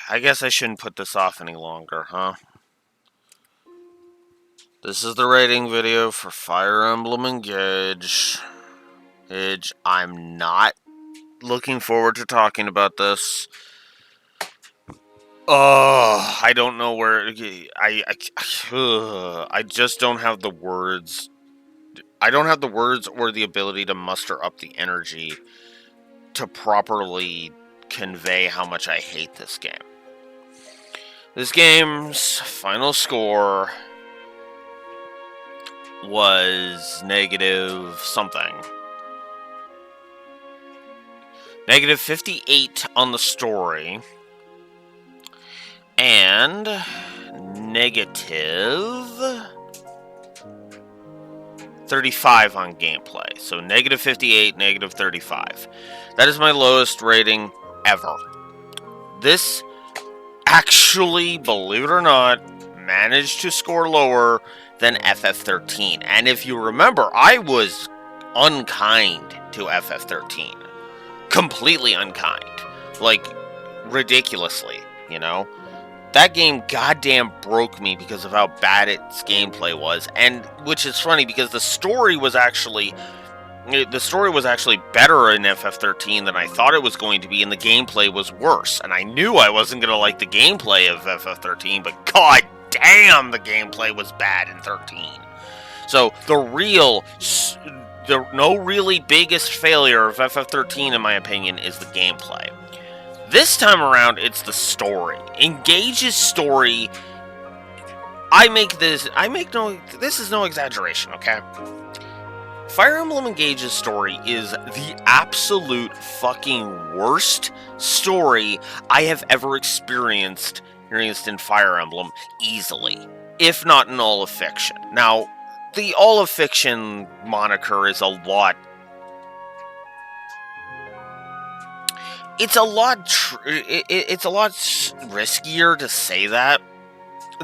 I guess I shouldn't put this off any longer, huh? This is the rating video for Fire Emblem Engage. I'm not looking forward to talking about this. I don't know where... I just don't have the words. I don't have the words or the ability to muster up the energy to properly convey how much I hate this game. This game's final score was negative something. Negative 58 on the story. And negative 35 on gameplay. So negative 58, negative 35. That is my lowest rating ever. This actually, believe it or not, managed to score lower than FF13. And if you remember, I was unkind to FF13. Completely unkind. Like, ridiculously, you know? That game goddamn broke me because of how bad its gameplay was, and which is funny because the story was actually better in FF13 than I thought it was going to be, and the gameplay was worse. And I knew I wasn't going to like the gameplay of FF13, but god damn, the gameplay was bad in 13. So the really biggest failure of FF13, in my opinion, is the gameplay. This time around, it's the story. Engage's story, this is no exaggeration, okay? Fire Emblem Engage's story is the absolute fucking worst story I have ever experienced in Fire Emblem, easily. If not in all of fiction. Now, the all of fiction moniker is a lot... It's a lot riskier to say that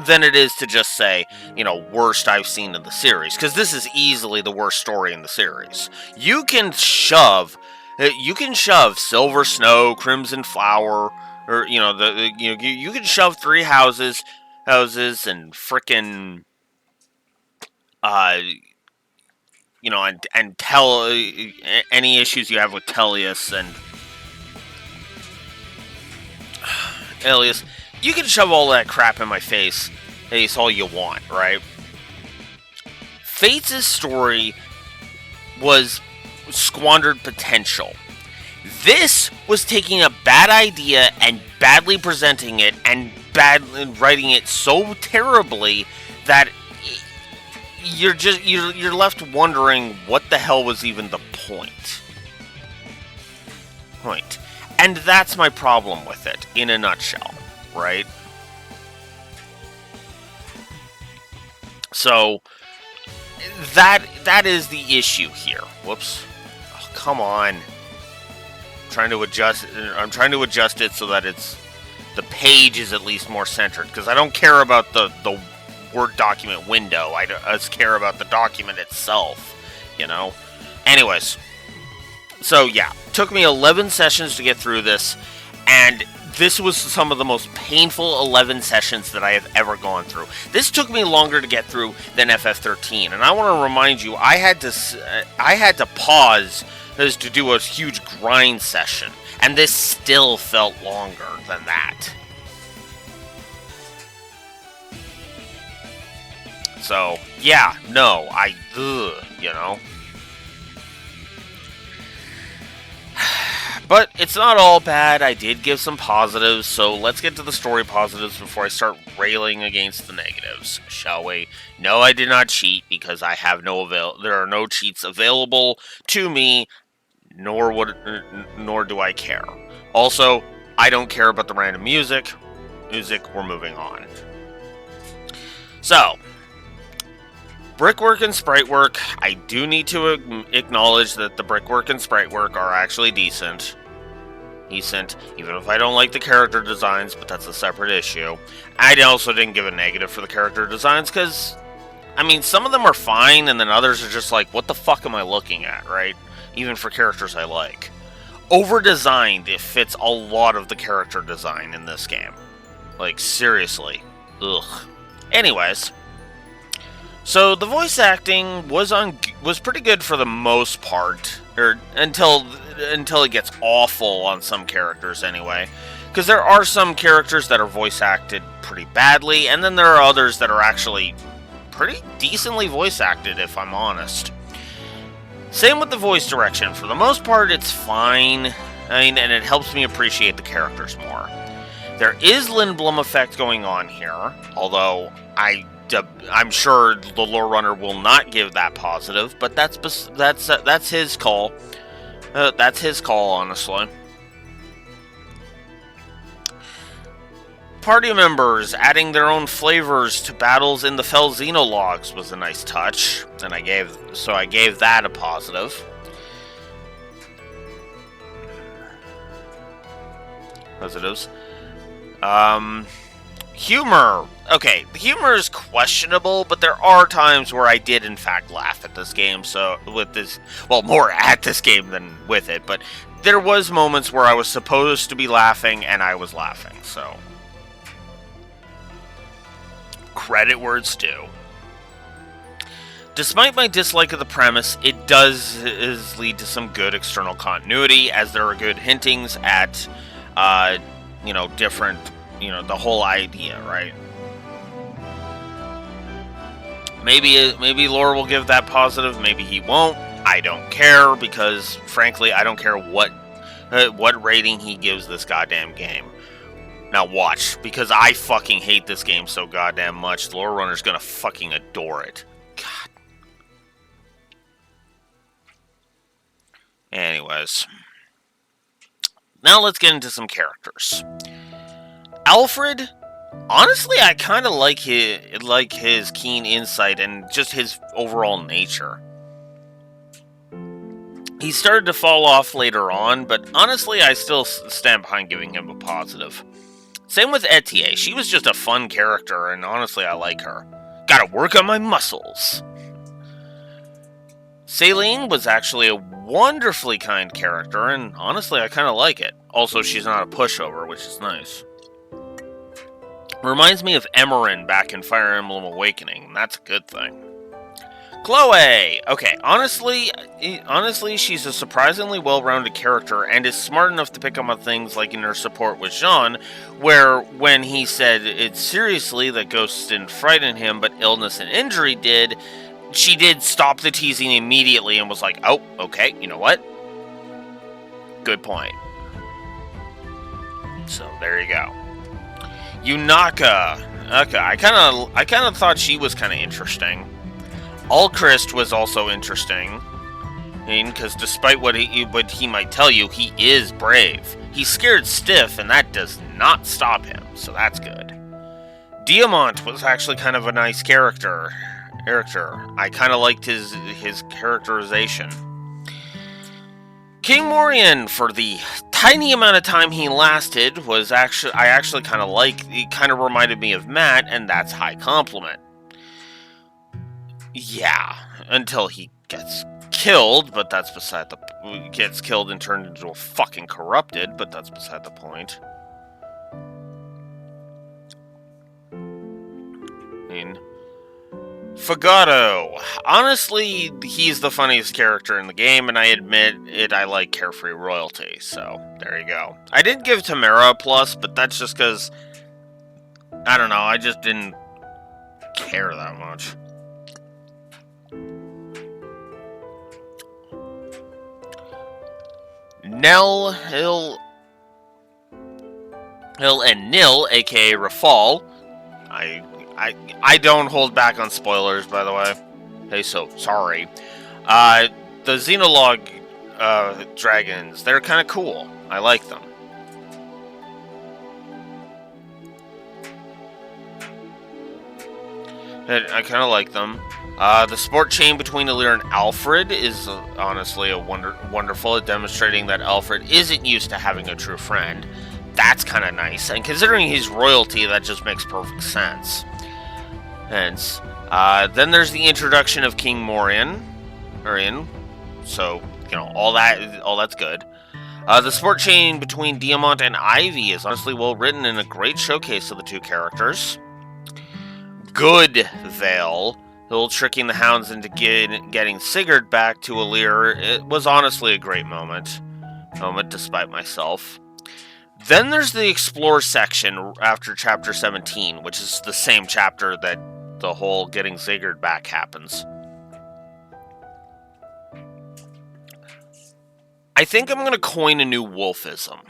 than it is to just say, worst I've seen in the series. Because this is easily the worst story in the series. You can shove Silver Snow, Crimson Flower, or you can shove three houses, and frickin' and tell any issues you have with Tellius and Alias, you can shove all that crap in my face all you want, right? Fates' story was squandered potential. This was taking a bad idea and badly presenting it and writing it so terribly that you're left wondering what the hell was even the point. And that's my problem with it, in a nutshell, right? So, that is the issue here. Whoops. Oh, come on. I'm trying to adjust it so that the page is at least more centered, because I don't care about the Word document window. I just care about the document itself, Anyways. So, yeah, took me 11 sessions to get through this, and this was some of the most painful 11 sessions that I have ever gone through. This took me longer to get through than FF13, and I want to remind you, I had to pause to do a huge grind session, and this still felt longer than that. So, yeah, no, But it's not all bad. I did give some positives, so let's get to the story positives before I start railing against the negatives, shall we? No, I did not cheat because I have there are no cheats available to me, nor do I care. Also, I don't care about the random music. We're moving on. So, brickwork and sprite work, I do need to acknowledge that the brickwork and sprite work are actually decent, even if I don't like the character designs, but that's a separate issue. I also didn't give a negative for the character designs, because, some of them are fine, and then others are just like, what the fuck am I looking at, right? Even for characters I like. Over-designed, it fits a lot of the character design in this game. Like, seriously. Ugh. Anyways. So, the voice acting was pretty good for the most part. Or, until it gets awful on some characters, anyway. Because there are some characters that are voice acted pretty badly, and then there are others that are actually pretty decently voice acted, if I'm honest. Same with the voice direction. For the most part, it's fine. And it helps me appreciate the characters more. There is Emblem effect going on here, although I'm sure the lore runner will not give that positive, but that's his call. That's his call, honestly. Party members adding their own flavors to battles in the Fell Xenologs was a nice touch, and I gave that a positive. Positives. Humor. Okay, the humor is questionable, but there are times where I did in fact laugh at this game. So more at this game than with it, but there was moments where I was supposed to be laughing and I was laughing. So credit where it's due. Despite my dislike of the premise, it does lead to some good external continuity, as there are good hintings at different, the whole idea, right? Maybe lore will give that positive, maybe he won't. I don't care, because frankly, I don't care what rating he gives this goddamn game. Now watch, because I fucking hate this game so goddamn much, the lore runner's gonna fucking adore it. God. Anyways. Now let's get into some characters. Alfred, honestly, I kind of like his keen insight and just his overall nature. He started to fall off later on, but honestly, I still stand behind giving him a positive. Same with Etienne. She was just a fun character, and honestly, I like her. Gotta work on my muscles. Celine was actually a wonderfully kind character, and honestly, I kind of like it. Also, she's not a pushover, which is nice. Reminds me of Emerin back in Fire Emblem Awakening, and that's a good thing. Chloe! Okay, honestly, she's a surprisingly well-rounded character, and is smart enough to pick up on things like in her support with Jean, where when he said it's seriously that ghosts didn't frighten him, but illness and injury did, she did stop the teasing immediately and was like, oh, okay, you know what? Good point. So, there you go. Yunaka. Okay, I kind of thought she was kind of interesting. Alchrist was also interesting. Because despite what he might tell you, he is brave. He's scared stiff, and that does not stop him, so that's good. Diamant was actually kind of a nice character. I kind of liked his characterization. King Morian, for the tiny amount of time he lasted, I actually kind of like. He kind of reminded me of Matt, and that's high compliment. Yeah, until he gets killed, but that's beside the... Gets killed and turned into a fucking corrupted, but that's beside the point. Fagato. Honestly, he's the funniest character in the game, and I admit it, I like Carefree Royalty, so there you go. I did give Tamara a plus, but that's just because, I don't know, I just didn't care that much. Nell, Hill, and Nil, aka Rafal. I don't hold back on spoilers, by the way. Hey, so sorry. The Xenolog dragons, they're kind of cool. I like them. I kind of like them. The sport chain between Alir and Alfred is honestly a wonderful at demonstrating that Alfred isn't used to having a true friend. That's kind of nice, and considering he's royalty, that just makes perfect sense. Hence, then there's the introduction of King Morian, so all that's good. The support chain between Diamant and Ivy is honestly well written and a great showcase of the two characters. Good Vale, who tricking the hounds into getting Sigurd back to Alir. It was honestly a great moment despite myself. Then there's the Explore section after Chapter 17, which is the same chapter that the whole getting Sigurd back happens. I think I'm going to coin a new wolfism.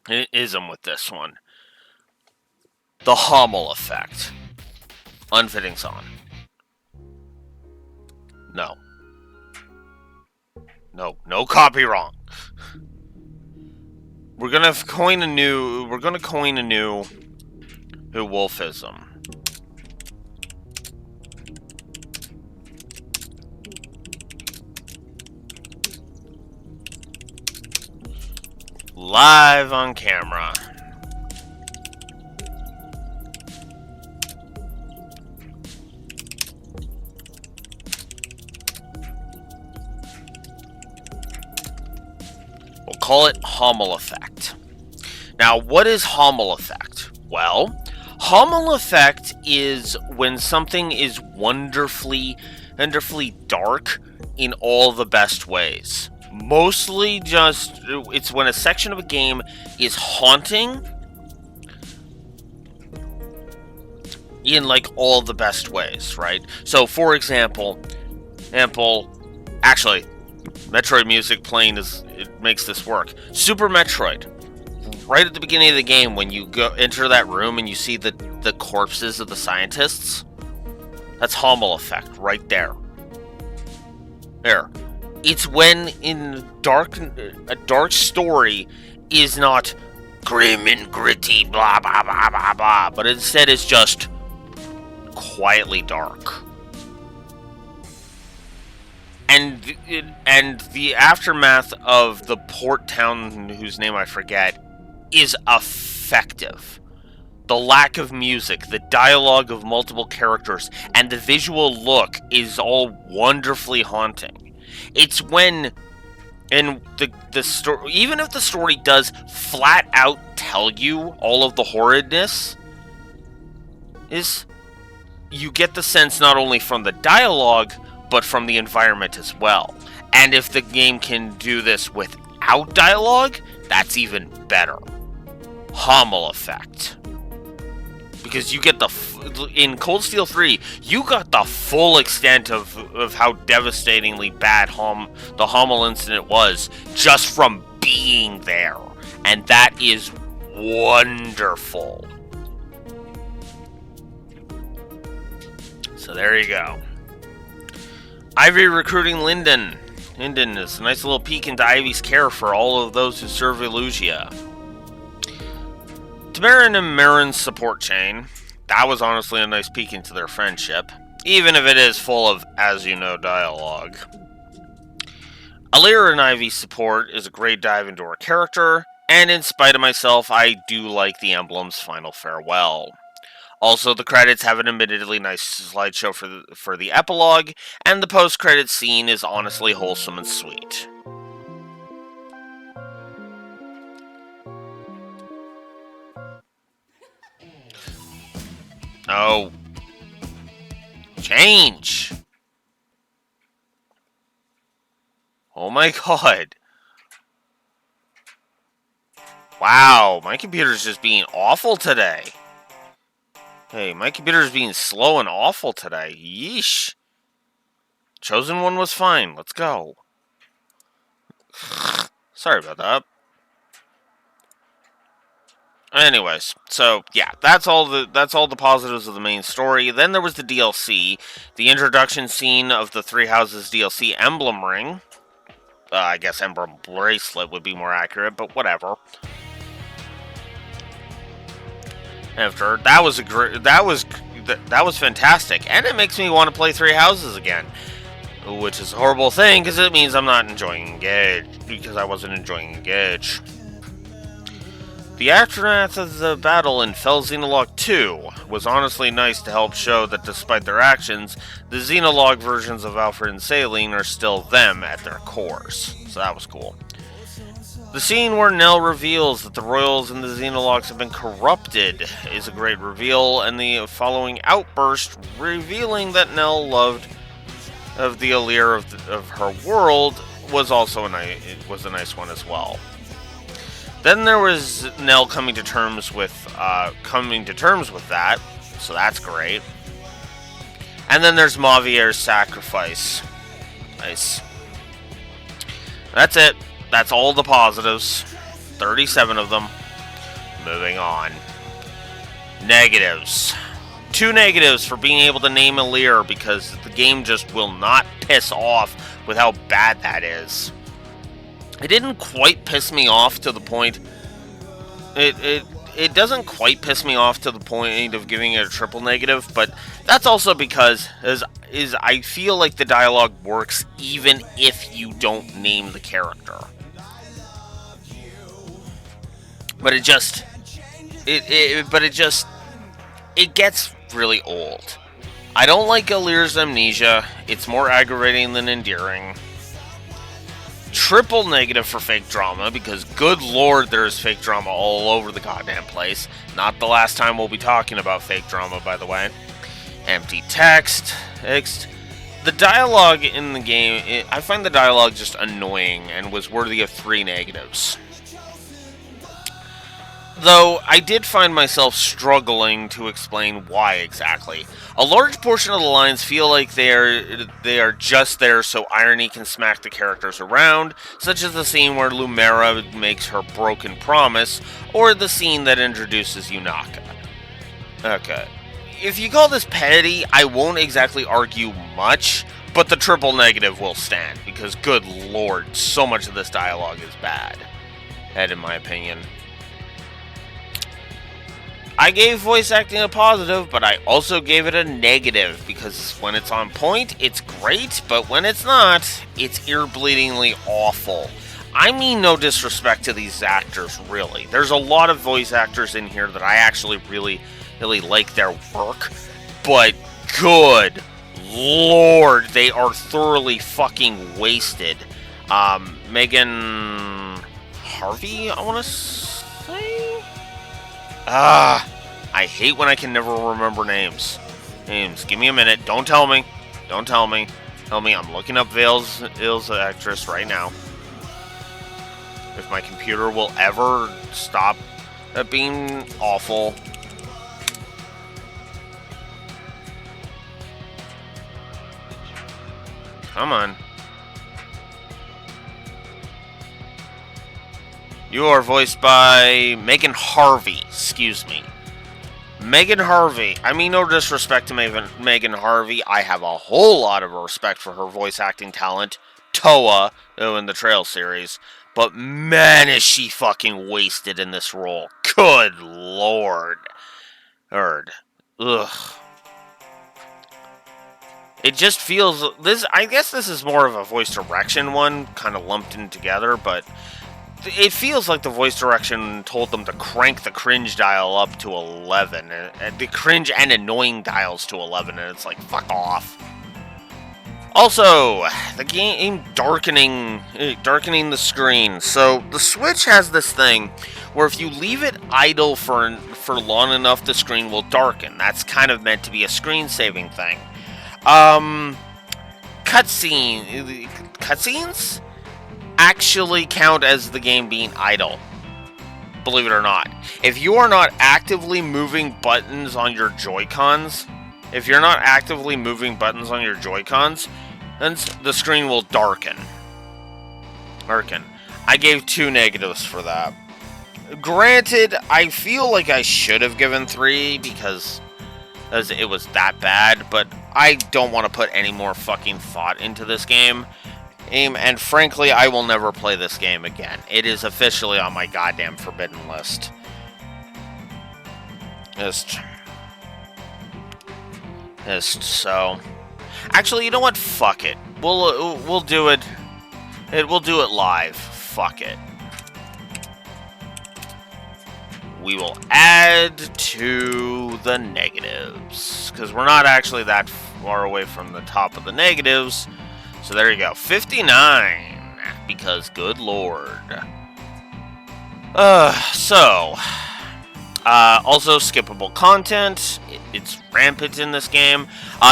An ism with this one. The Hummel effect. Unfitting song. No. No copy wrong. We're gonna coin a new wolfism. Live on camera. We'll call it Hummel effect. Now, what is Hummel effect? Well, Hummel effect is when something is wonderfully dark in all the best ways. Mostly just, it's when a section of a game is haunting in like all the best ways, right? So, for example, actually, Metroid music playing it makes this work. Super Metroid. Right at the beginning of the game, when you enter that room and you see the corpses of the scientists, that's Hummel effect right there. There. It's when a dark story is not grim and gritty, blah blah blah blah blah, but instead is just quietly dark. And the aftermath of the port town, whose name I forget, is effective. The lack of music, the dialogue of multiple characters, and the visual look is all wonderfully haunting. It's when, and the story, even if the story does flat out tell you all of the horridness, you get the sense not only from the dialogue, but from the environment as well. And if the game can do this without dialogue, that's even better. Hummel effect. Because you get in Cold Steel 3, you got the full extent of how devastatingly bad the Hummel incident was just from being there. And that is wonderful. So there you go. Ivy recruiting Linden. Linden is a nice little peek into Ivy's care for all of those who serve Elugia. Tamarin and Marin's support chain. That was honestly a nice peek into their friendship, even if it is full of, as you know, dialogue. Alira and Ivy's support is a great dive into her character, and in spite of myself, I do like the Emblem's final farewell. Also, the credits have an admittedly nice slideshow for the epilogue, and the post-credits scene is honestly wholesome and sweet. Oh. Change! Oh my god. Wow, my computer's just being awful today. Hey, my computer's being slow and awful today. Yeesh. Chosen One was fine. Let's go. Sorry about that. Anyways, so yeah, that's all the positives of the main story. Then there was the DLC, the introduction scene of the Three Houses DLC Emblem Ring. I guess Emblem Bracelet would be more accurate, but whatever. After that was fantastic, and it makes me want to play Three Houses again, which is a horrible thing because it means I'm not enjoying Engage, because I wasn't enjoying Engage. The aftermath of the battle in Fell Xenologue 2 was honestly nice to help show that despite their actions, the Xenologue versions of Alfred and Saline are still them at their cores. So that was cool. The scene where Nell reveals that the Royals and the Xenologues have been corrupted is a great reveal, and the following outburst revealing that Nell loved of the allure of her world was also a nice one as well. Then there was Nell coming to terms with that, so that's great. And then there's Mavier's sacrifice. Nice. That's it. That's all the positives. 37 of them. Moving on. Negatives. 2 negatives for being able to name a Lear because the game just will not piss off with how bad that is. It didn't quite piss me off to the point... It doesn't quite piss me off to the point of giving it a triple negative, but that's also because I feel like the dialogue works even if you don't name the character. But it gets really old. I don't like Alir's amnesia. It's more aggravating than endearing. Triple negative for fake drama, because good lord, there's fake drama all over the goddamn place. Not the last time we'll be talking about fake drama, by the way. Empty text. The dialogue in the game, I find the dialogue just annoying and was worthy of 3 negatives. Though, I did find myself struggling to explain why exactly. A large portion of the lines feel like they are just there so irony can smack the characters around, such as the scene where Lumera makes her broken promise, or the scene that introduces Yunaka. Okay. If you call this petty, I won't exactly argue much, but the triple negative will stand, because good lord, so much of this dialogue is bad. That, in my opinion. I gave voice acting a positive, but I also gave it a negative, because when it's on point, it's great, but when it's not, it's ear-bleedingly awful. I mean no disrespect to these actors, really. There's a lot of voice actors in here that I actually really like their work, but good lord, they are thoroughly fucking wasted. Megan Harvey, I want to say? I hate when I can never remember names. Give me a minute. Don't tell me. Tell me. I'm looking up Vale's actress right now. If my computer will ever stop being awful. Come on. You are voiced by Megan Harvey. Excuse me. Megan Harvey. I mean no disrespect to Megan Harvey. I have a whole lot of respect for her voice acting talent. Toa, in the Trail series. But man, is she fucking wasted in this role. Good lord. Ugh. It just feels... I guess this is more of a voice direction one, kind of lumped in together, but... It feels like the voice direction told them to crank the cringe dial up to 11. The cringe and annoying dials to 11, and it's like, fuck off. Also, the game darkening the screen. So, the Switch has this thing where if you leave it idle for long enough, the screen will darken. That's kind of meant to be a screen-saving thing. Cutscenes actually count as the game being idle. Believe it or not. If you are not actively moving buttons on your Joy-Cons, then the screen will darken. I gave 2 negatives for that. Granted, I feel like I should have given 3 because it was that bad, but I don't want to put any more fucking thought into this game. And frankly, I will never play this game again. It is officially on my goddamn forbidden list. So... Actually, you know what? Fuck it. We'll do it. We'll do it live. Fuck it. we will add to the negatives, because we're not actually that far away from the top of the negatives. So there you go, 59, because good lord. Also skippable content. It's rampant in this game.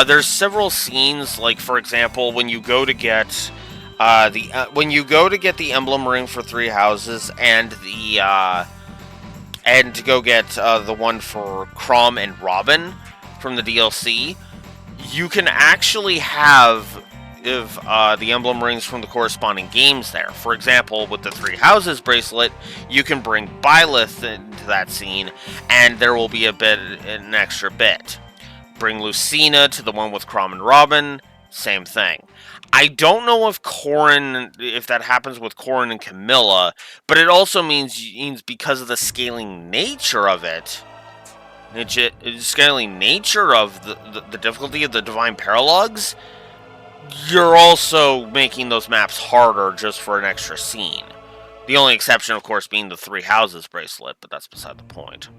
There's several scenes, like for example, when you go to get the emblem ring for 3 houses and to go get the one for Chrom and Robin from the DLC, you can actually have the emblem rings from the corresponding games there. For example, with the 3 houses bracelet, you can bring Byleth into that scene, and there will be an extra bit. Bring Lucina to the one with Chrom and Robin, same thing. I don't know if that happens with Corrin and Camilla, but it also means because of the scaling nature of it, the scaling nature of the difficulty of the Divine Paralogs, you're also making those maps harder just for an extra scene. The only exception, of course, being the 3 houses bracelet, but that's beside the point.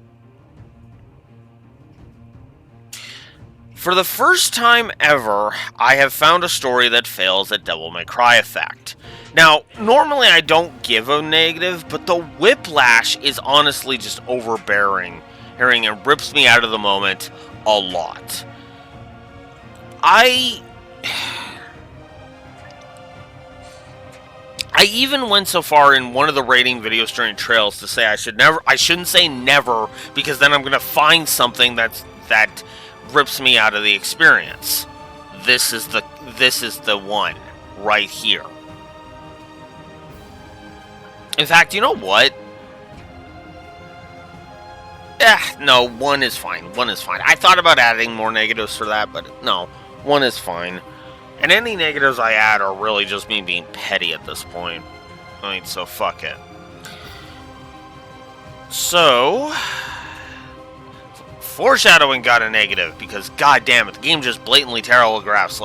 For the first time ever, I have found a story that fails at Devil May Cry effect. Now, normally I don't give a negative, but the whiplash is honestly just overbearing. And rips me out of the moment a lot. I even went so far in one of the rating videos during Trails to say I shouldn't say never, because then I'm going to find something that rips me out of the experience. This is the one right here. In fact, you know what? No, 1 is fine. 1 is fine. I thought about adding more negatives for that, but no, 1 is fine. And any negatives I add are really just me being petty at this point. I mean, so fuck it. So, foreshadowing got a negative because, god damn it, the game just blatantly telegraphs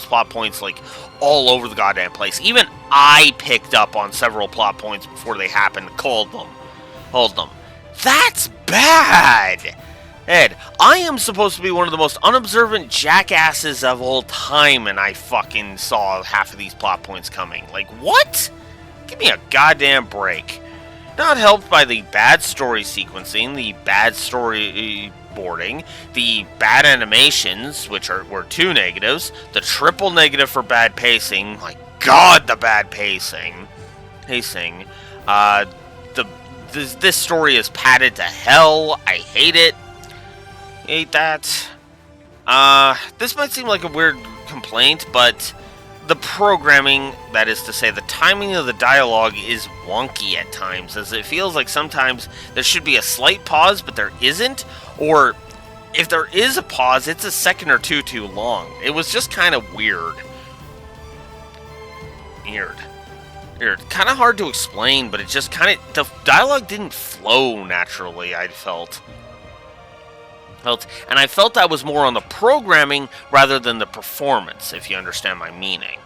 plot points like all over the goddamn place. Even I picked up on several plot points before they happened, called them. That's bad! Ed, I am supposed to be one of the most unobservant jackasses of all time, and I fucking saw half of these plot points coming. Like, what? Give me a goddamn break. Not helped by the bad story sequencing, the bad storyboarding, the bad animations, which were 2 negatives, the triple negative for bad pacing. My god, the bad pacing. This story is padded to hell. I hate it. Hate that. This might seem like a weird complaint, but the programming, that is to say, the timing of the dialogue is wonky at times, as it feels like sometimes there should be a slight pause, but there isn't, or if there is a pause, it's a second or two too long. It was just kind of weird. Kind of hard to explain, but it just kind of... The dialogue didn't flow naturally, I felt. And I felt that was more on the programming rather than the performance, if you understand my meaning.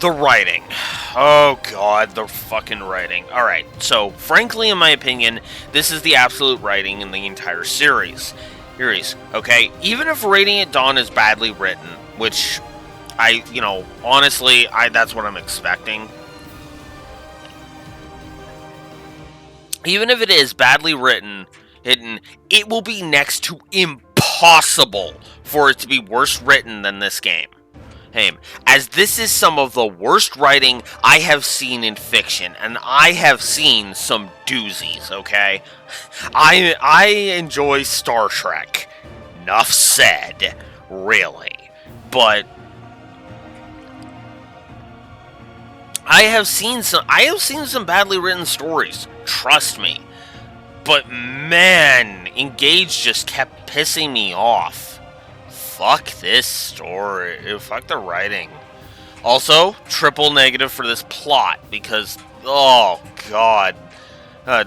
The writing. Oh god, the fucking writing. Alright, so, frankly, in my opinion, this is the absolute writing in the entire series. Okay? Even if Radiant Dawn is badly written, which honestly, that's what I'm expecting. Even if it is badly written, it will be next to impossible for it to be worse written than this game. As this is some of the worst writing I have seen in fiction, and I have seen some doozies, okay? I enjoy Star Trek. Enough said, really. But I have seen some badly written stories, trust me. But man, Engage just kept pissing me off. Fuck this story. Fuck the writing. Also, triple negative for this plot, because, oh god.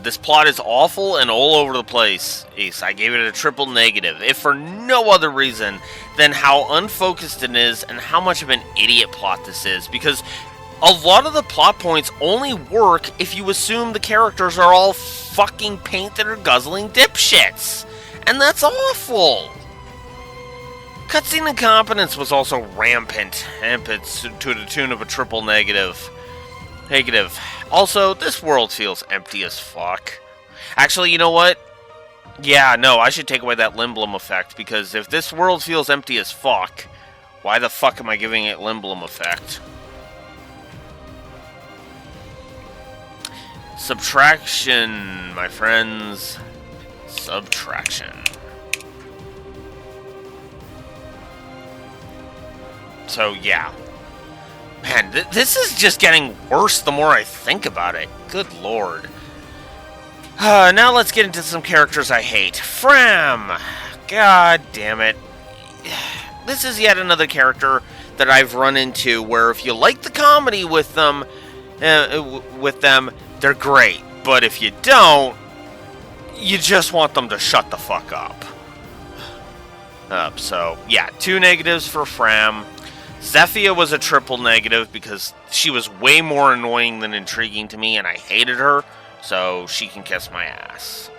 This plot is awful and all over the place. I gave it a triple negative, if for no other reason than how unfocused it is and how much of an idiot plot this is. Because a lot of the plot points only work if you assume the characters are all fucking painted or guzzling dipshits. And that's awful. Cutscene incompetence was also rampant to the tune of a triple negative. Also, this world feels empty as fuck. Actually, you know what? Yeah, no, I should take away that Emblem effect, because if this world feels empty as fuck, why the fuck am I giving it Emblem effect? Subtraction, my friends. Subtraction. So, yeah. Man, this is just getting worse the more I think about it. Good lord. Now let's get into some characters I hate. Fram! God damn it. This is yet another character that I've run into where if you like the comedy with them, they're great. But if you don't, you just want them to shut the fuck up. So, yeah, 2 negatives for Fram. Zephyia was a triple negative because she was way more annoying than intriguing to me, and I hated her, so she can kiss my ass.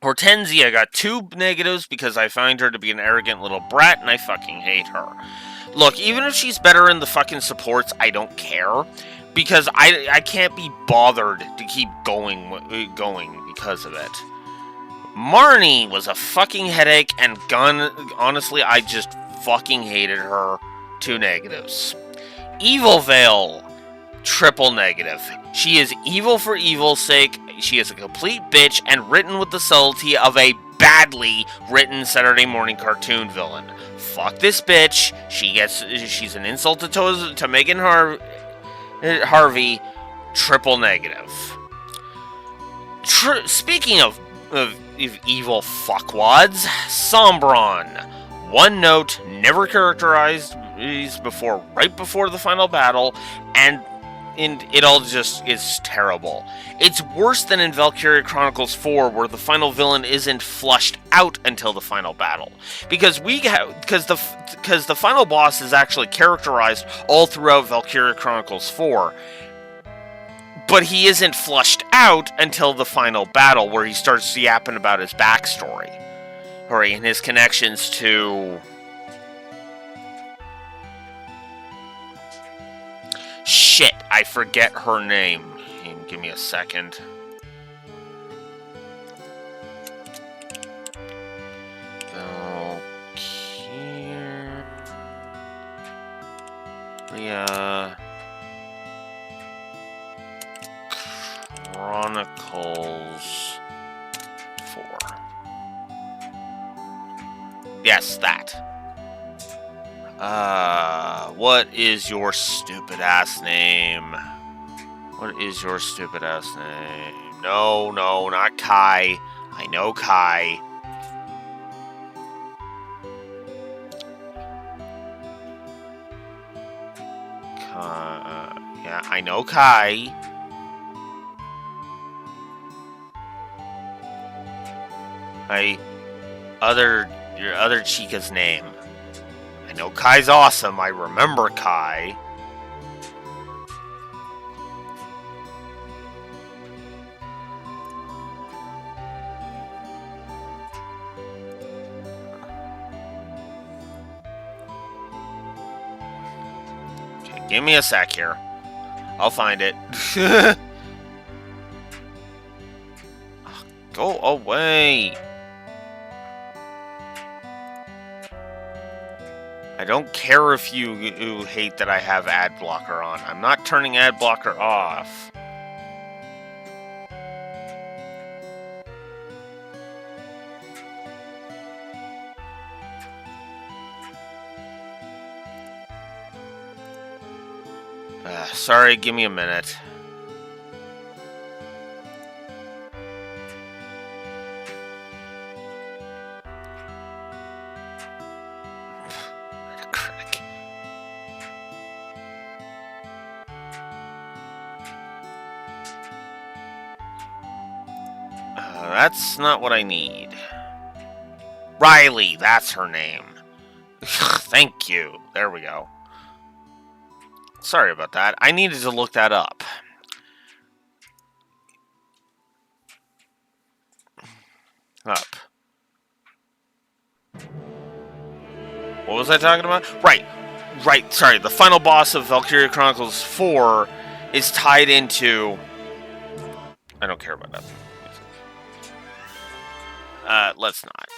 Hortensia got 2 negatives because I find her to be an arrogant little brat, and I fucking hate her. Look, even if she's better in the fucking supports, I don't care. Because I can't be bothered to keep going because of it. Marnie was a fucking headache, and honestly, I just fucking hated her. 2 negatives. Evil Veil, triple negative. She is evil for evil's sake. She is a complete bitch and written with the subtlety of a badly written Saturday morning cartoon villain. Fuck this bitch. She's an insult to Megan Harvey, triple negative. Speaking of evil fuckwads, Sombron. 1 note, never characterized right before the final battle, and it all just is terrible. It's worse than in Valkyria Chronicles 4, where the final villain isn't flushed out until the final battle, because the final boss is actually characterized all throughout Valkyria Chronicles 4, but he isn't flushed out until the final battle, where he starts yapping about his backstory, and his connections to... Shit, I forget her name. Give me a second. Valkyria Chronicles 4. Yes, that. What is your stupid ass name? What is your stupid ass name? No, not Kai. I know Kai. Yeah, I know Kai. Your other Chica's name. I know Kai's awesome. I remember Kai. Okay, give me a sec here. I'll find it. Go away. I don't care if you hate that I have ad blocker on. I'm not turning ad blocker off. Sorry, give me a minute. That's not what I need. Riley, that's her name. Thank you. There we go. Sorry about that. I needed to look that up. Up. What was I talking about? Right. Sorry. The final boss of Valkyria Chronicles 4 is tied into... I don't care about that. Let's not.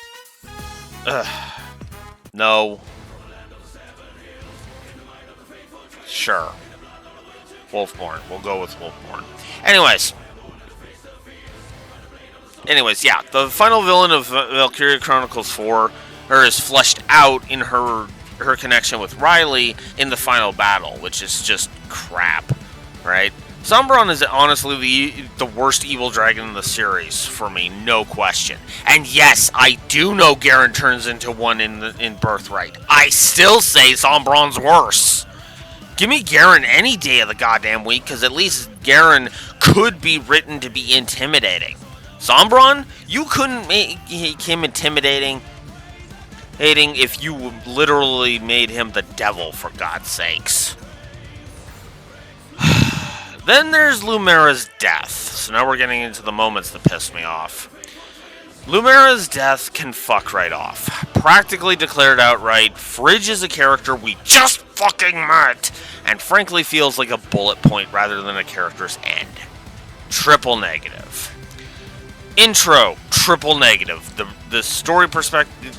No. Sure. Wolfborn. We'll go with Wolfborn. Anyways, yeah. The final villain of Valkyria Chronicles 4 is fleshed out in her connection with Riley in the final battle, which is just crap, right? Sombron is honestly the worst evil dragon in the series for me, no question. And yes, I do know Garen turns into one in Birthright. I still say Sombron's worse. Give me Garen any day of the goddamn week, because at least Garen could be written to be intimidating. Sombron, you couldn't make him intimidating if you literally made him the devil, for God's sakes. Then there's Lumera's death. So now we're getting into the moments that piss me off. Lumera's death can fuck right off. Practically declared outright, Fridge is a character we just fucking met, and frankly feels like a bullet point rather than a character's end. Triple negative. Intro, triple negative. The story perspective,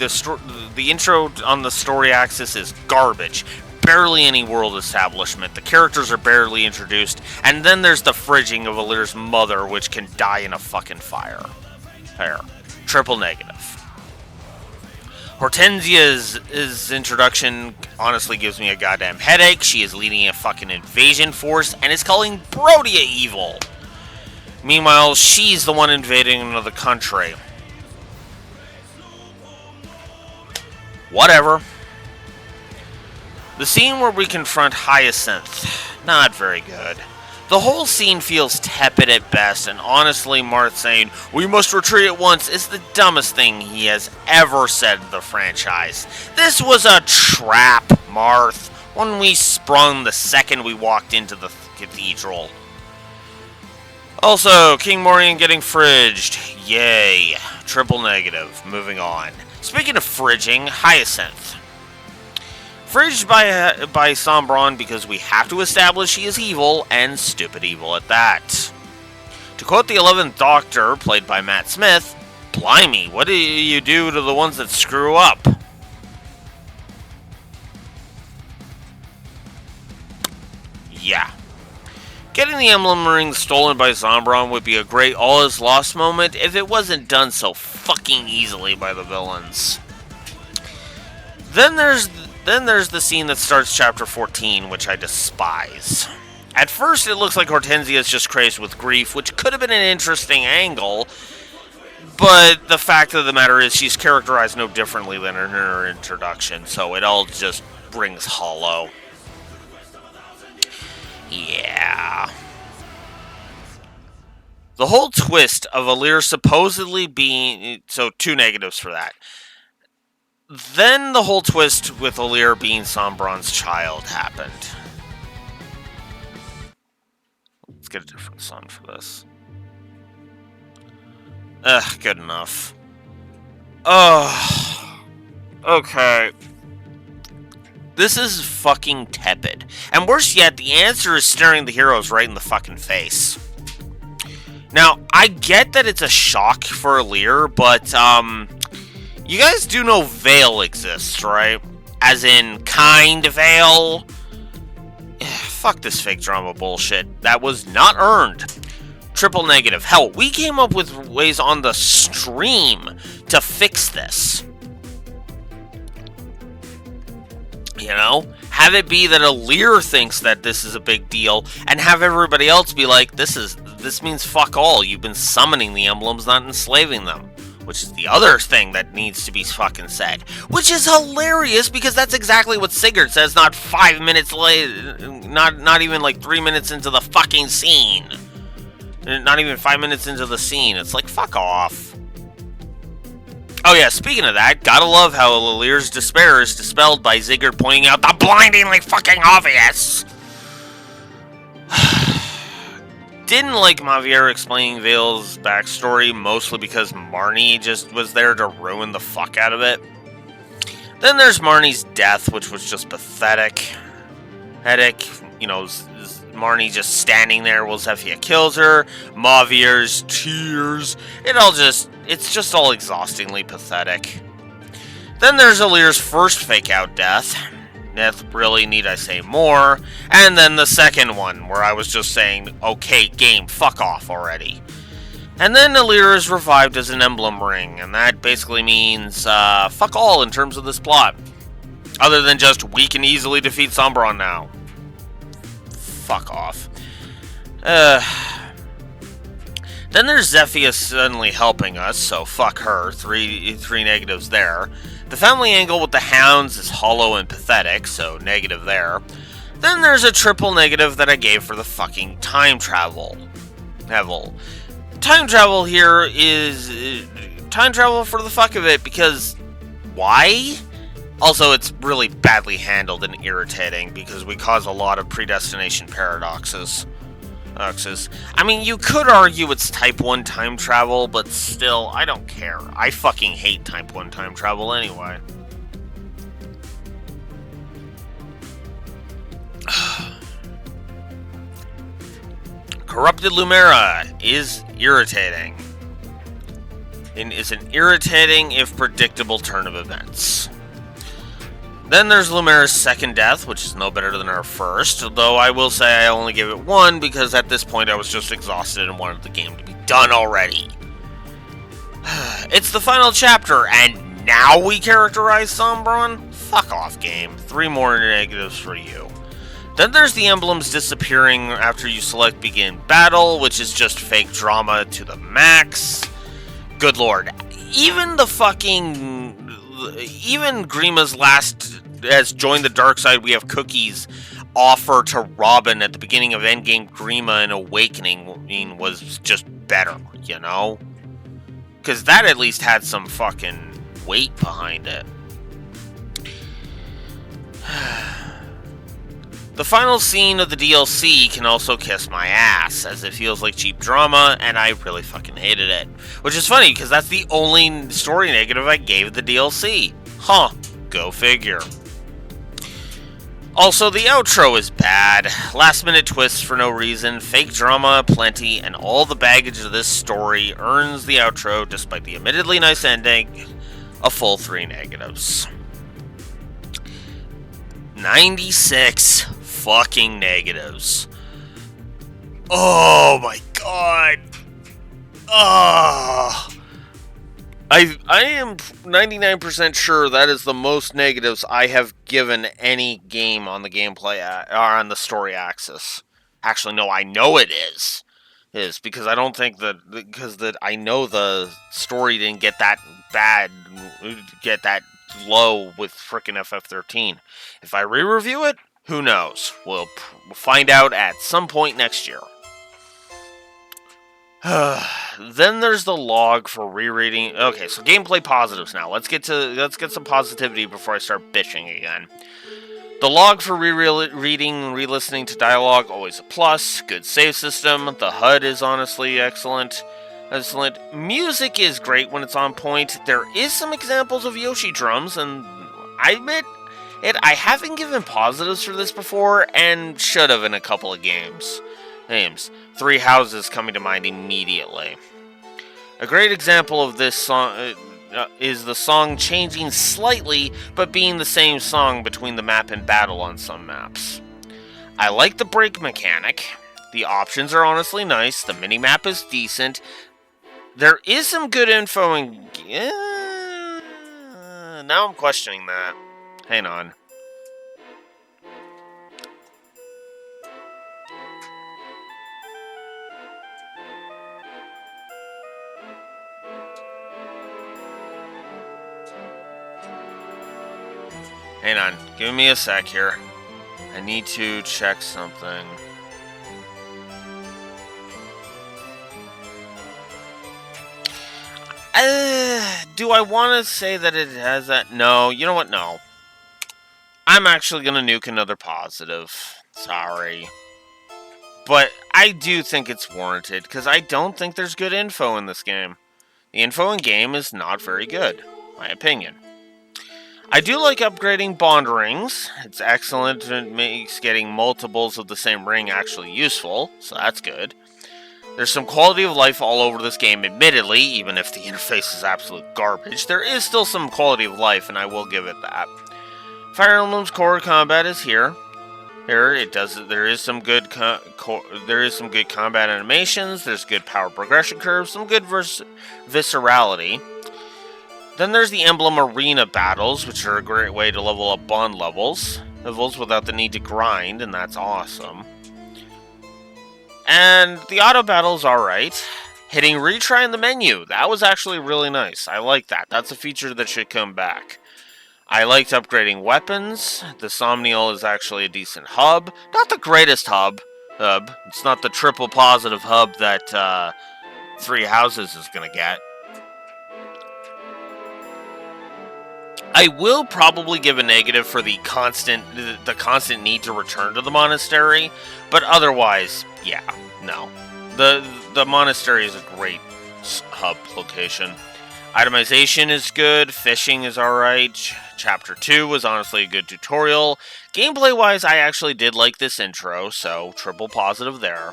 the intro on the story axis is garbage. Barely any world establishment. The characters are barely introduced, and then there's the fridging of Alir's mother, which can die in a fucking fire. Triple negative. Hortensia's introduction honestly gives me a goddamn headache. She is leading a fucking invasion force and is calling Brodia evil. Meanwhile, she's the one invading another country. Whatever. The scene where we confront Hyacinth, not very good. The whole scene feels tepid at best, and honestly, Marth saying, "We must retreat at once," is the dumbest thing he has ever said in the franchise. This was a trap, Marth, one we sprung the second we walked into the cathedral. Also, King Morian getting fridged. Yay. Triple negative. Moving on. Speaking of fridging, Hyacinth. Fridged by Sombron because we have to establish he is evil, and stupid evil at that. To quote the 11th Doctor, played by Matt Smith, "Blimey, what do you do to the ones that screw up?" Yeah. Getting the Emblem ring stolen by Sombron would be a great all is lost moment if it wasn't done so fucking easily by the villains. Then there's the scene that starts Chapter 14, which I despise. At first, it looks like Hortensia is just crazed with grief, which could have been an interesting angle, but the fact of the matter is she's characterized no differently than in her introduction, so it all just rings hollow. Yeah. The whole twist of Alir supposedly being... So, 2 negatives for that. Then the whole twist with Alir being Sombron's child happened. Let's get a different sun for this. Good enough. Okay. This is fucking tepid. And worse yet, the answer is staring the heroes right in the fucking face. Now, I get that it's a shock for Alir, but, you guys do know Veil exists, right? As in, kind Veil? Fuck this fake drama bullshit. That was not earned. Triple negative. Hell, we came up with ways on the stream to fix this. You know? Have it be that Alir thinks that this is a big deal, and have everybody else be like, this means fuck all. You've been summoning the emblems, not enslaving them. Which is the other thing that needs to be fucking said. Which is hilarious, because that's exactly what Sigurd says not 5 minutes late, not even like 3 minutes into the fucking scene. Not even 5 minutes into the scene. It's like, fuck off. Oh yeah, speaking of that, gotta love how Lelier's despair is dispelled by Ziggurat pointing out the blindingly fucking obvious. Didn't like Mavier explaining Vale's backstory, mostly because Marnie just was there to ruin the fuck out of it. Then there's Marnie's death, which was just pathetic. Headache, you know, Marnie just standing there while Zephyr kills her. Mavier's tears. It's just all exhaustingly pathetic. Then there's Alir's first fake-out death. Really, need I say more? And then the second one, where I was just saying, okay, game, fuck off already. And then Alir is revived as an Emblem ring, and that basically means, fuck all in terms of this plot. Other than just, we can easily defeat Sombron now. Fuck off. Then there's Zephyr suddenly helping us, so fuck her. Three negatives there. The family angle with the hounds is hollow and pathetic, so negative there. Then there's a triple negative that I gave for the fucking time travel. Time travel here is time travel for the fuck of it, because why? Also, it's really badly handled and irritating because we cause a lot of predestination paradoxes. I mean, you could argue it's Type 1 time travel, but still, I don't care. I fucking hate Type 1 time travel anyway. Corrupted Lumera is irritating. It is an irritating, if predictable, turn of events. Then there's Lumera's second death, which is no better than her first, though I will say I only gave it 1 because at this point I was just exhausted and wanted the game to be done already. It's the final chapter, and now we characterize Sombron? Fuck off, game. 3 more negatives for you. Then there's the emblems disappearing after you select Begin Battle, which is just fake drama to the max. Good lord. Even Grima's last has joined the dark side. We have cookies offer to Robin at the beginning of Endgame Grima and Awakening was just better, you know? Because that at least had some fucking weight behind it. The final scene of the DLC can also kiss my ass, as it feels like cheap drama, and I really fucking hated it. Which is funny, because that's the only story negative I gave the DLC. Huh, go figure. Also, the outro is bad. Last minute twists for no reason, fake drama plenty, and all the baggage of this story earns the outro, despite the admittedly nice ending, a full 3 negatives. 96 fucking negatives. Oh my god. I am 99% sure that is the most negatives I have given any game on the gameplay or on the story axis. Actually, no, I know it is. It is because I don't think that I know the story didn't get that bad, get that low with frickin' FF13. If I re-review it, who knows? We'll find out at some point next year. Then there's the log for rereading. Okay, so gameplay positives now. Let's get some positivity before I start bitching again. The log for rereading and re-listening to dialogue, always a plus. Good save system. The HUD is honestly excellent. Music is great when it's on point. There is some examples of Yoshi drums, and I admit it. I haven't given positives for this before, and should have in a couple of games. 3 Houses coming to mind immediately. A great example of this song is the song changing slightly, but being the same song between the map and battle on some maps. I like the break mechanic. The options are honestly nice. The minimap is decent. There is some good info in... now I'm questioning that. Hang on. Hang on, give me a sec here. I need to check something. do I want to say that it has that? No, you know what? No. I'm actually going to nuke another positive. Sorry. But I do think it's warranted, because I don't think there's good info in this game. The info in game is not very good, my opinion. I do like upgrading bond rings. It's excellent. It makes getting multiples of the same ring actually useful, so that's good. There's some quality of life all over this game, admittedly, even if the interface is absolute garbage. There is still some quality of life, and I will give it that. Fire Emblem's core combat is here. There is some good combat animations. There's good power progression curves, some good viscerality. Then there's the Emblem Arena battles, which are a great way to level up bond levels without the need to grind, and that's awesome. And the auto battle's alright. Hitting retry in the menu, that was actually really nice. I like that. That's a feature that should come back. I liked upgrading weapons. The Somniel is actually a decent hub. Not the greatest hub. It's not the triple positive hub that Three Houses is going to get. I will probably give a negative for the constant need to return to the monastery, but otherwise, yeah, no. The monastery is a great hub location. Itemization is good, fishing is alright, Chapter 2 was honestly a good tutorial. Gameplay-wise, I actually did like this intro, so triple positive there.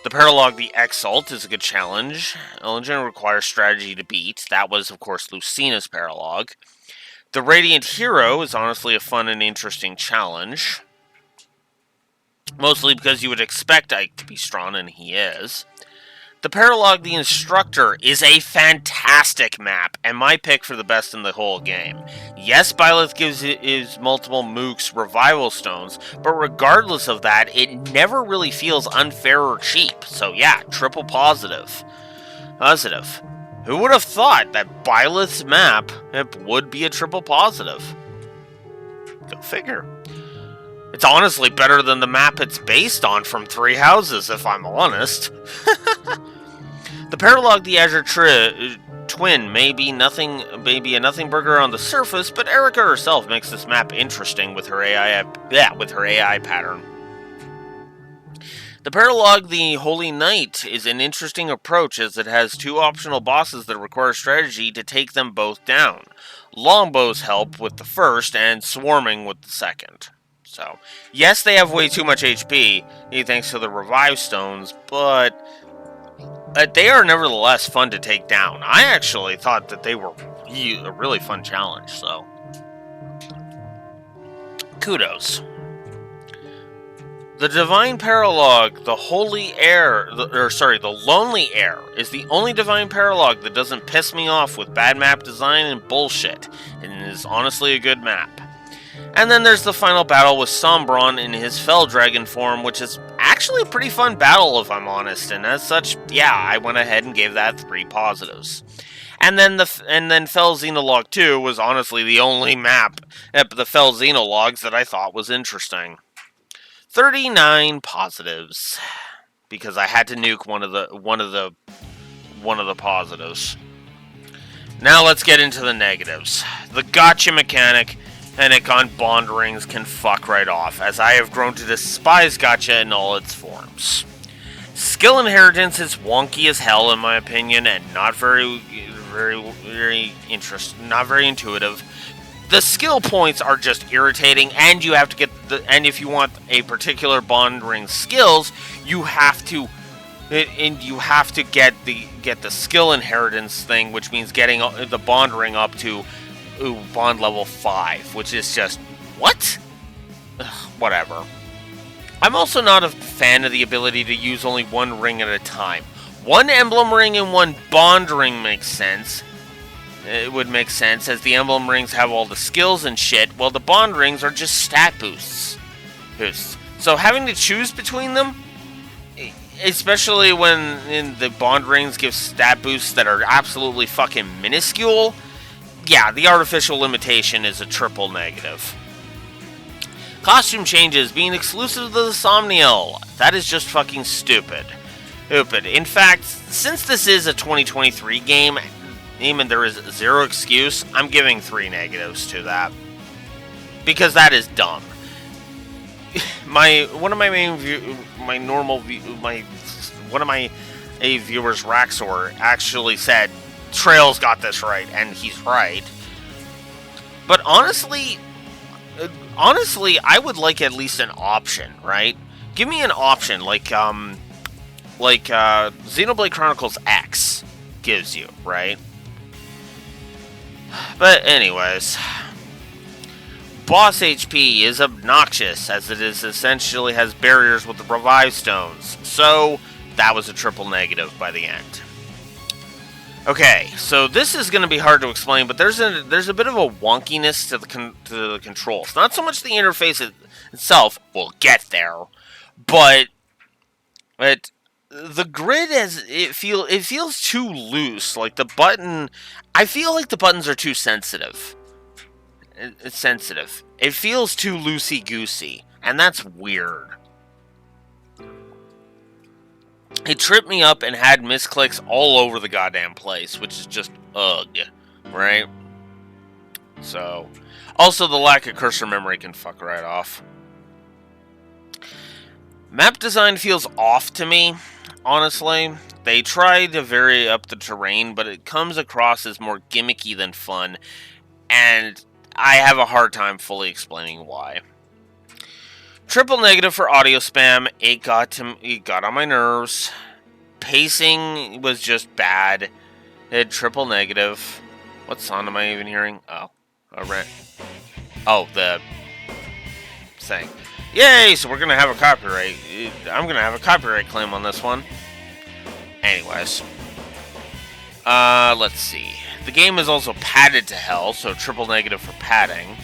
The Paralog, the Exalt, is a good challenge. Elgin requires strategy to beat. That was, of course, Lucina's Paralog. The Radiant Hero is honestly a fun and interesting challenge. Mostly because you would expect Ike to be strong, and he is. The Paralog, the Instructor, is a fantastic map, and my pick for the best in the whole game. Yes, Byleth gives his multiple mooks revival stones, but regardless of that, it never really feels unfair or cheap. So yeah, triple positive. Positive. Who would have thought that Byleth's map would be a triple positive? Go figure. It's honestly better than the map it's based on from Three Houses, if I'm honest. The Paralog, the Azure Twin, may be a nothing burger on the surface, but Erica herself makes this map interesting with her AI pattern. The Paralog, the Holy Knight, is an interesting approach as it has two optional bosses that require strategy to take them both down. Longbows help with the first, and swarming with the second. So, yes, they have way too much HP, thanks to the revive stones, but they are nevertheless fun to take down. I actually thought that they were a really fun challenge, so kudos. The Divine Paralog, the Lonely Heir, is the only Divine Paralog that doesn't piss me off with bad map design and bullshit, and is honestly a good map. And then there's the final battle with Sombron in his Fell Dragon form, which is actually a pretty fun battle, if I'm honest, and as such, yeah, I went ahead and gave that 3 positives. And then Fell Xenologue 2 was honestly the only map at the Fell Xenologues that I thought was interesting. 39 positives, because I had to nuke one of the positives. Now let's get into the negatives. The gotcha mechanic and on bond rings can fuck right off, as I have grown to despise gotcha in all its forms. Skill inheritance is wonky as hell in my opinion, and not very intuitive. The skill points are just irritating, and you have to get if you want a particular bond ring skills, you have to get the skill inheritance thing, which means getting the bond ring up to bond level 5, which is just what? Ugh, whatever. I'm also not a fan of the ability to use only one ring at a time. One emblem ring and one bond ring makes sense. It would make sense, as the emblem rings have all the skills and shit, while the bond rings are just stat boosts. So having to choose between them, especially when the bond rings give stat boosts that are absolutely fucking minuscule, yeah, the artificial limitation is a triple negative. Costume changes being exclusive to the Somniel. That is just fucking stupid. In fact, since this is a 2023 game, Neiman, there is zero excuse. I'm giving 3 negatives to that. Because that is dumb. One of my viewers, Raxor, actually said Trails got this right, and he's right. But honestly, I would like at least an option, right? Give me an option, like Xenoblade Chronicles X gives you, right? But anyways, boss HP is obnoxious, as it is essentially has barriers with the revive stones. So that was a triple negative by the end. Okay, so this is going to be hard to explain, but there's a bit of a wonkiness to the controls. Not so much the interface itself. We'll get there, but the grid it feels too loose. Like the button, I feel like the buttons are too sensitive. It's sensitive. It feels too loosey goosey, and that's weird. It tripped me up and had misclicks all over the goddamn place, which is just ugh, right? So, also the lack of cursor memory can fuck right off. Map design feels off to me, honestly. They try to vary up the terrain, but it comes across as more gimmicky than fun, and I have a hard time fully explaining why. Triple negative for audio spam. It got on my nerves. Pacing was just bad. It had triple negative. What sound am I even hearing? Oh, the thing. Yay! So we're gonna have a copyright. I'm gonna have a copyright claim on this one. Anyways, let's see. The game is also padded to hell, so triple negative for padding.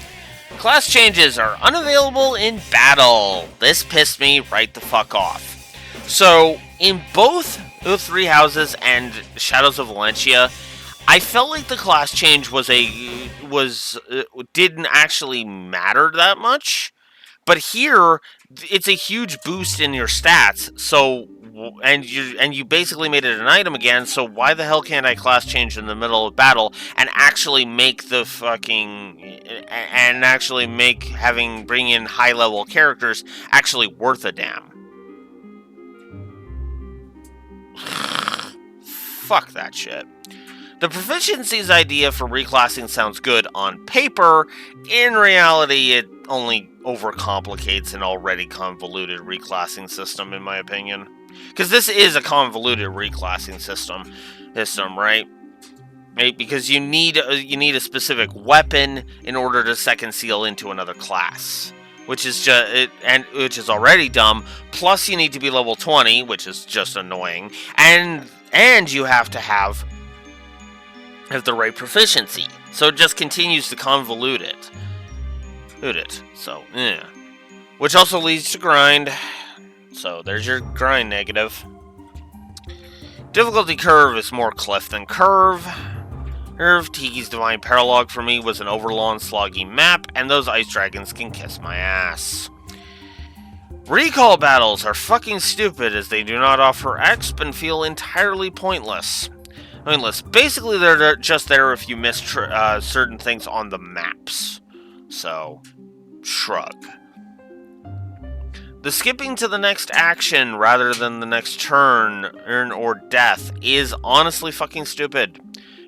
Class changes are unavailable in battle. This pissed me right the fuck off. So, in both the Three Houses and Shadows of Valencia, I felt like the class change didn't actually matter that much. But here, it's a huge boost in your stats. So, and you basically made it an item again. So why the hell can't I class change in the middle of battle and actually make the bring in high level characters actually worth a damn? Fuck that shit. The proficiencies idea for reclassing sounds good on paper. In reality, it only overcomplicates an already convoluted reclassing system, in my opinion. Because this is a convoluted reclassing system, right? Because you need a specific weapon in order to second seal into another class, which is which is already dumb. Plus, you need to be level 20, which is just annoying, and you have to have the right proficiency. So it just continues to convolute it. So, yeah. Which also leads to grind. So there's your grind negative. Difficulty curve is more cliff than curve. Tiki's Divine Paralog for me was an overlong sloggy map, and those ice dragons can kiss my ass. Recall battles are fucking stupid as they do not offer exp and feel entirely pointless. Basically, they're just there if you miss certain things on the maps. So, shrug. The skipping to the next action rather than the next turn or death is honestly fucking stupid.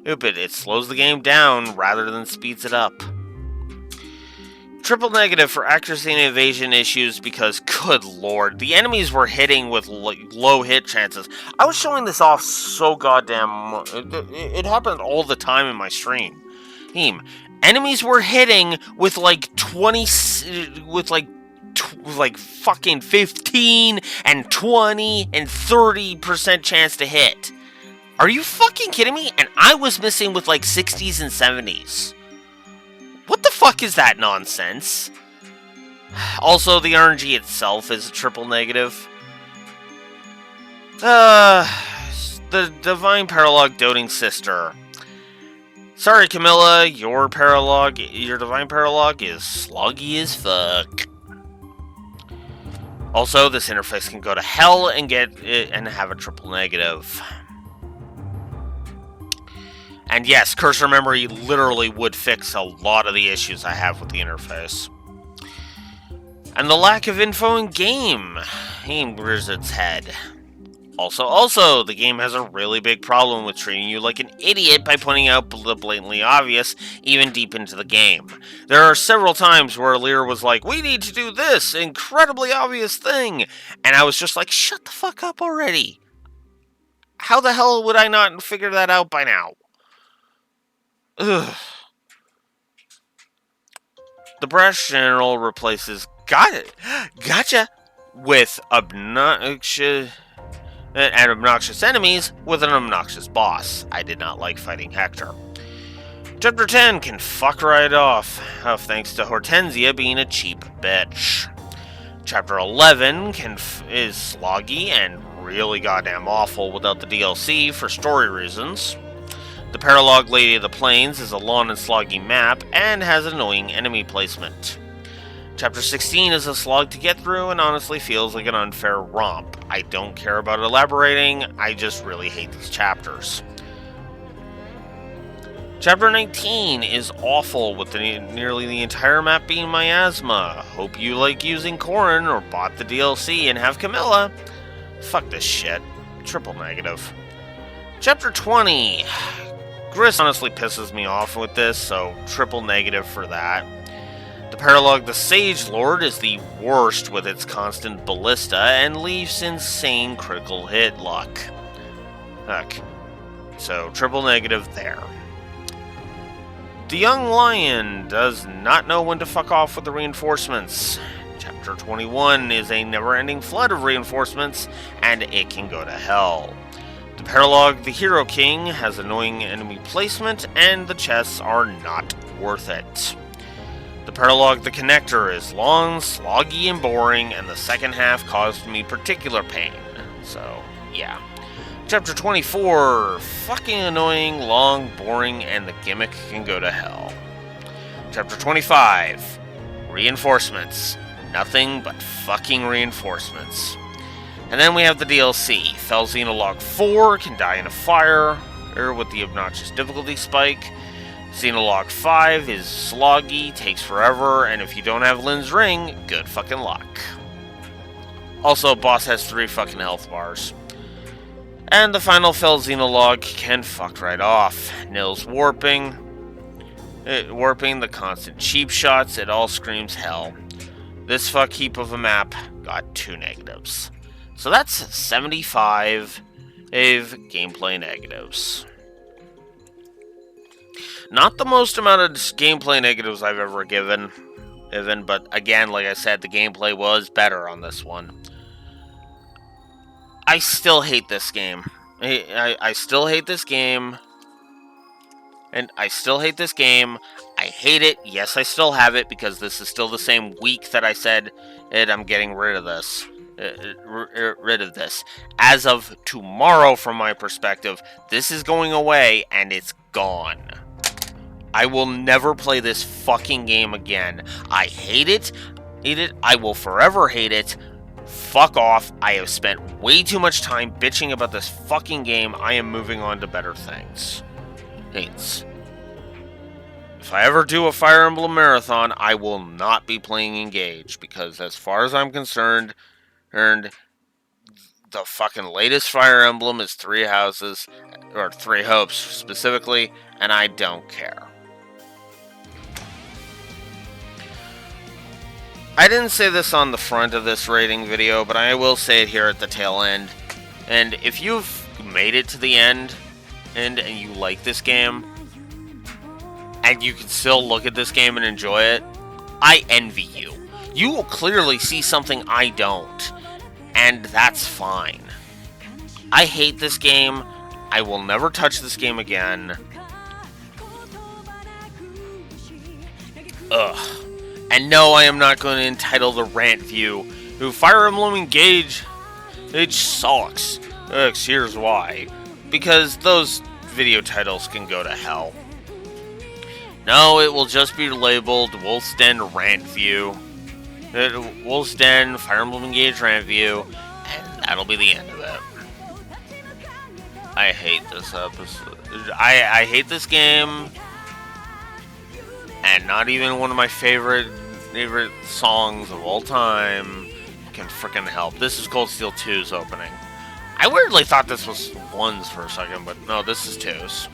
It slows the game down rather than speeds it up. Triple negative for accuracy and evasion issues because, good lord, the enemies were hitting with low hit chances. I was showing this off so goddamn... It happened all the time in my stream. Enemies were hitting with like 20... With fucking 15 and 20 and 30% chance to hit. Are you fucking kidding me? And I was missing with like 60s and 70s. What the fuck is that nonsense? Also, the RNG itself is a triple negative. The Divine Paralog Doting Sister. Sorry, Camilla, your Divine Paralog is sloggy as fuck. Also, this interface can go to hell and have a triple negative. And yes, cursor memory literally would fix a lot of the issues I have with the interface. And the lack of info in game rears its head. Also, the game has a really big problem with treating you like an idiot by pointing out the blatantly obvious, even deep into the game. There are several times where Lear was like, we need to do this incredibly obvious thing, and I was just like, shut the fuck up already. How the hell would I not figure that out by now? Ugh. The brash general replaces gotcha with obnoxious enemies with an obnoxious boss. I did not like fighting Hector. Chapter 10 can fuck right off, thanks to Hortensia being a cheap bitch. Chapter 11 is sloggy and really goddamn awful without the DLC for story reasons. The Paralog Lady of the Plains is a long and sloggy map and has annoying enemy placement. Chapter 16 is a slog to get through and honestly feels like an unfair romp. I don't care about elaborating, I just really hate these chapters. Chapter 19 is awful with nearly the entire map being miasma. Hope you like using Corrin or bought the DLC and have Camilla. Fuck this shit. Triple negative. Chapter 20. Gris honestly pisses me off with this, so triple negative for that. The Paralog the Sage Lord is the worst with its constant ballista and leaves insane critical hit luck. Heck. So triple negative there. The Young Lion does not know when to fuck off with the reinforcements. Chapter 21 is a never-ending flood of reinforcements, and it can go to hell. The Paralog the Hero King has annoying enemy placement, and the chests are not worth it. The Paralog the Connector is long, sloggy, and boring, and the second half caused me particular pain. So, yeah. Chapter 24, fucking annoying, long, boring, and the gimmick can go to hell. Chapter 25, reinforcements. Nothing but fucking reinforcements. And then we have the DLC. Fel Xenolog 4 can die in a fire, or with the obnoxious difficulty spike. Xenolog 5 is sloggy, takes forever, and if you don't have Lynn's ring, good fucking luck. Also, boss has 3 fucking health bars. And the final Fel Xenolog can fuck right off. Nil's warping, the constant cheap shots, it all screams hell. This fuck heap of a map got 2 negatives. So that's 75 gameplay negatives. Not the most amount of gameplay negatives I've ever given, but again, like I said, the gameplay was better on this one. I still hate this game. I still hate this game. And I still hate this game. I hate it. Yes, I still have it because this is still the same week that I said I'm getting rid of this. As of tomorrow, from my perspective, this is going away and it's gone. I will never play this fucking game again. I hate it. I will forever hate it. Fuck off. I have spent way too much time bitching about this fucking game. I am moving on to better things. Hates. If I ever do a Fire Emblem marathon, I will not be playing Engage, because as far as I'm concerned, the fucking latest Fire Emblem is 3 Houses, or 3 Hopes specifically, and I don't care. I didn't say this on the front of this rating video, but I will say it here at the tail end. And if you've made it to the end, and you like this game, and you can still look at this game and enjoy it, I envy you. You will clearly see something I don't, and that's fine. I hate this game. I will never touch this game again. Ugh. And no, I am not going to entitle the rant view who Fire Emblem Engage, it sucks. Here's why. Because those video titles can go to hell. No, it will just be labeled Wolf's Den Rant View. Wolf's Den, Fire Emblem Engage Rant View, and that'll be the end of it. I hate this episode. I hate this game, and not even one of my favorite songs of all time can frickin' help. This is Cold Steel 2's opening. I weirdly thought this was 1's for a second, but no, this is 2's.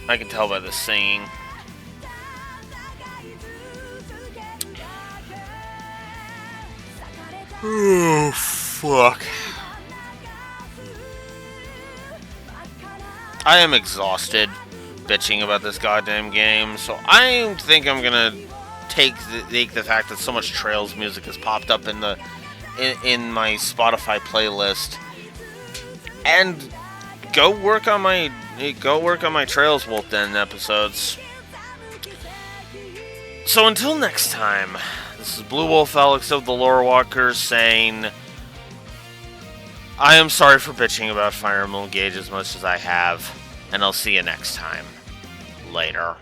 I can tell by the singing. Oh, fuck. I am exhausted bitching about this goddamn game, so I think I'm gonna take the fact that so much Trails music has popped up in the in my Spotify playlist and go work on my Trails Wolf Den episodes. So until next time, this is Blue Wolf Alex of the Lore Walkers saying, I am sorry for bitching about Fire Emblem Engage as much as I have, and I'll see you next time. Later.